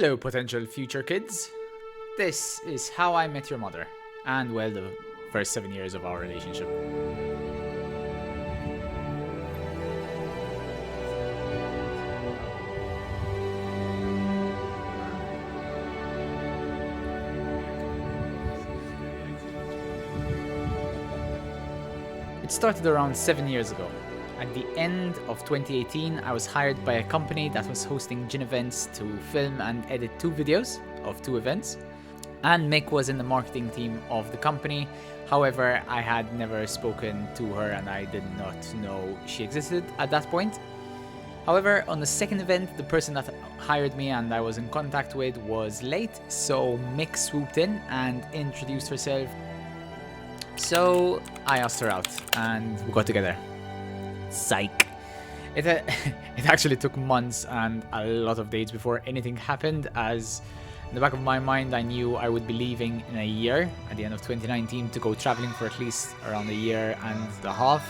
Hello, potential future kids. This is how I met your mother, and well, the first 7 years of our relationship. It started around 7 years ago. At the end of 2018, I was hired by a company that was hosting gin events to film and edit 2 videos of 2 events. And Mick was in the marketing team of the company. However, I had never spoken to her and I did not know she existed at that point. However, on the second event, the person that hired me and I was in contact with was late, so Mick swooped in and introduced herself. So I asked her out and we got together. Psych. It actually took months and a lot of dates before anything happened, as in the back of my mind I knew I would be leaving in a year at the end of 2019 to go traveling for at least around a year and a half,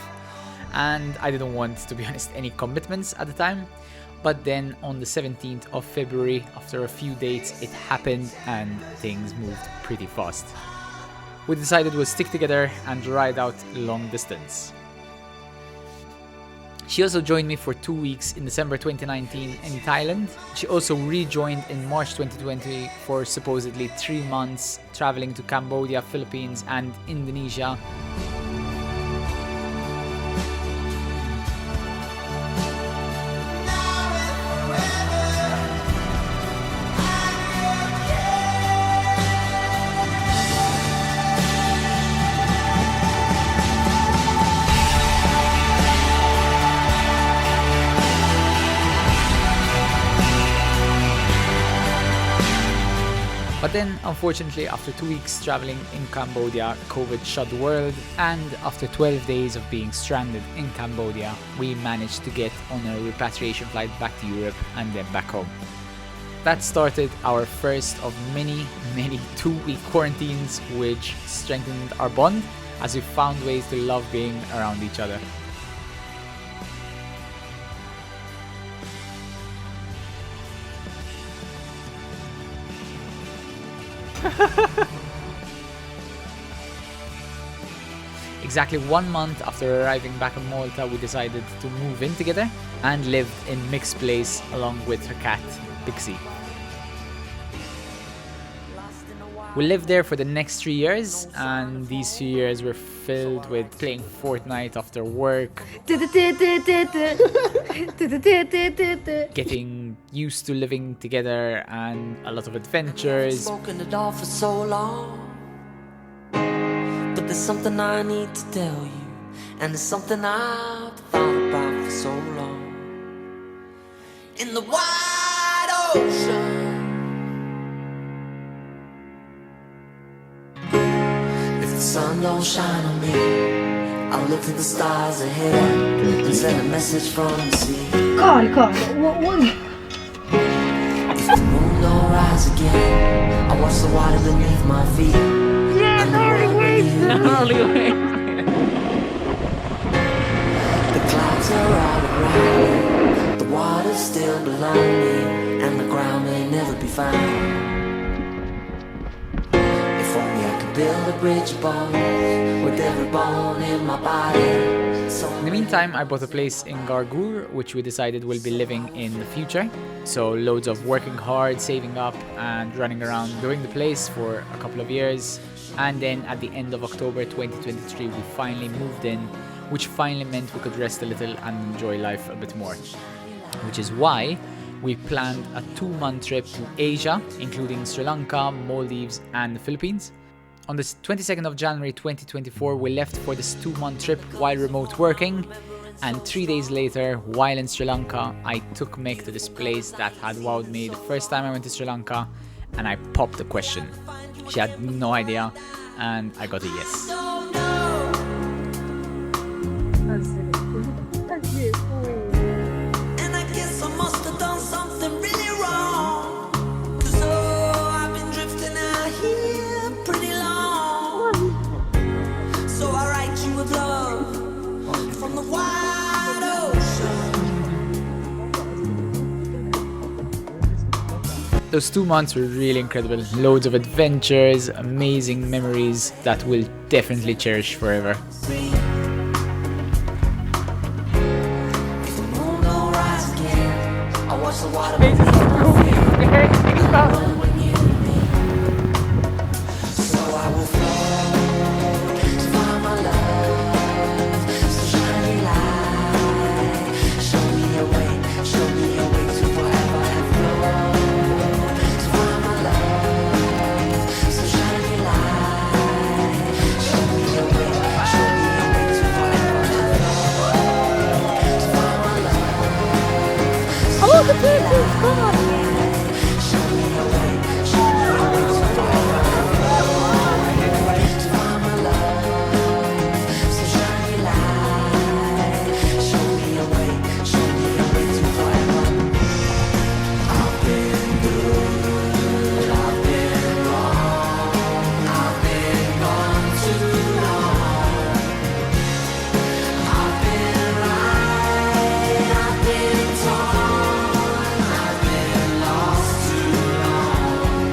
and I didn't want, to be honest, any commitments at the time. But then on the 17th of February, after a few dates, it happened and things moved pretty fast. We decided we'll stick together and ride out long distance. She also joined me for 2 weeks in December 2019 in Thailand. She also rejoined in March 2020 for supposedly 3 months, traveling to Cambodia, Philippines, and Indonesia. But then, unfortunately, after 2 weeks traveling in Cambodia, COVID shut the world, and after 12 days of being stranded in Cambodia, we managed to get on a repatriation flight back to Europe and then back home. That started our first of many 2-week quarantines, which strengthened our bond as we found ways to love being around each other. Exactly 1 month after arriving back in Malta, we decided to move in together and lived in Mick's place along with her cat, Pixie. We lived there for the next 3 years, and these 3 years were filled with playing Fortnite after work, getting used to living together, and a lot of adventures. Spoken it all for so long, but there's something I need to tell you, and it's something I've thought about for so long. In the wide ocean, if the sun don't shine on me, I'll look to the stars ahead and send a message from the sea. God, what? If the moon don't rise again, I watch the water beneath my feet. Yeah, Harley Wayne. The clouds are all around, the water's still below me, and the ground may never be found. If only I could build a bridge of bones with every bone in my body. In the meantime, I bought a place in Gargur, which we decided we'll be living in the future. So loads of working hard, saving up, and running around doing the place for a couple of years. And then at the end of October 2023, we finally moved in, which finally meant we could rest a little and enjoy life a bit more. Which is why we planned a 2-month trip to Asia, including Sri Lanka, Maldives, and the Philippines. On the 22nd of January 2024, we left for this 2-month trip while remote working. And 3 days later, while in Sri Lanka, I took Mick to this place that had wowed me the first time I went to Sri Lanka, and I popped the question. She had no idea, and I got a yes. And I guess I must have done something really wrong, 'cause I've been drifting out here pretty long. So I write you with love from the wide ocean. Those 2 months were really incredible. Loads of adventures, amazing memories that we'll definitely cherish forever. If the moon don't rise again, I watch the water when you leave me. So I will float to find my love. So shiny light, show me a way to forever and float to find my love. So shiny light, show me a way to forever and float to find my love. Oh, the picture's gone. Show me a way to forever and float to find my love. So shiny light, show me a way to forever. I've been good, I've been wrong, I've been gone too long. I've been right, I've been torn, I've been lost too long.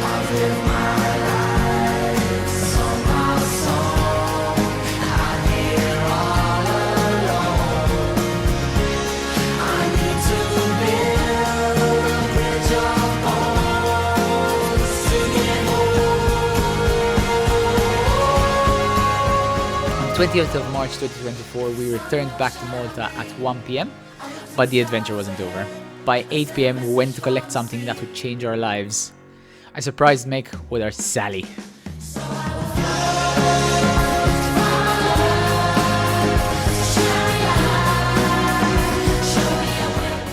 I've lived my life song by song, out here all alone. I need to build a bridge of bones to get home. On 20th of March 2024, we returned back to Malta at 1 p.m, but the adventure wasn't over. By 8 p.m, we went to collect something that would change our lives. I surprised Meg with our Sally.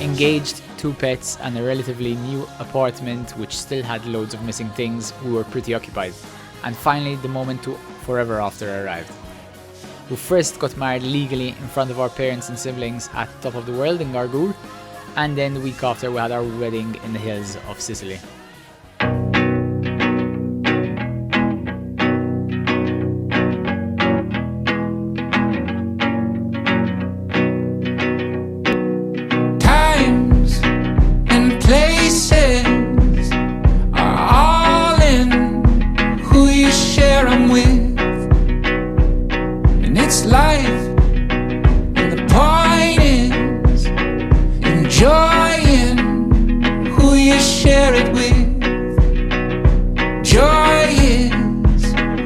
Engaged, 2 pets, and a relatively new apartment which still had loads of missing things, we were pretty occupied. And finally, the moment to forever after arrived. We first got married legally in front of our parents and siblings at top of the world in Gargour, and then the week after we had our wedding in the hills of Sicily. Times and places are all in who you share them with, and it's life, and the point is enjoying who you share it with. Joy is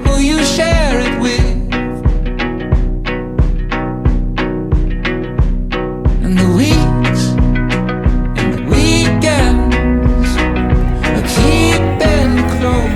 who you share it with. And the weeks and the weekends are keeping close.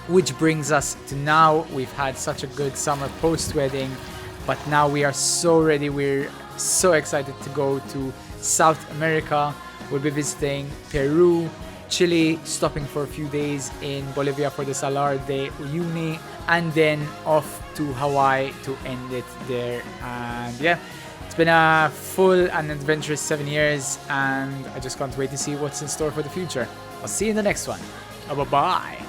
Which brings us to now. We've had such a good summer post-wedding, but now we are so ready. We're so excited to go to South America. We'll be visiting Peru, Chile, stopping for a few days in Bolivia for the Salar de Uyuni, and then off to Hawaii to end it there. And yeah, it's been a full and adventurous 7 years, and I just can't wait to see what's in store for the future. I'll see you in the next one. Bye-bye.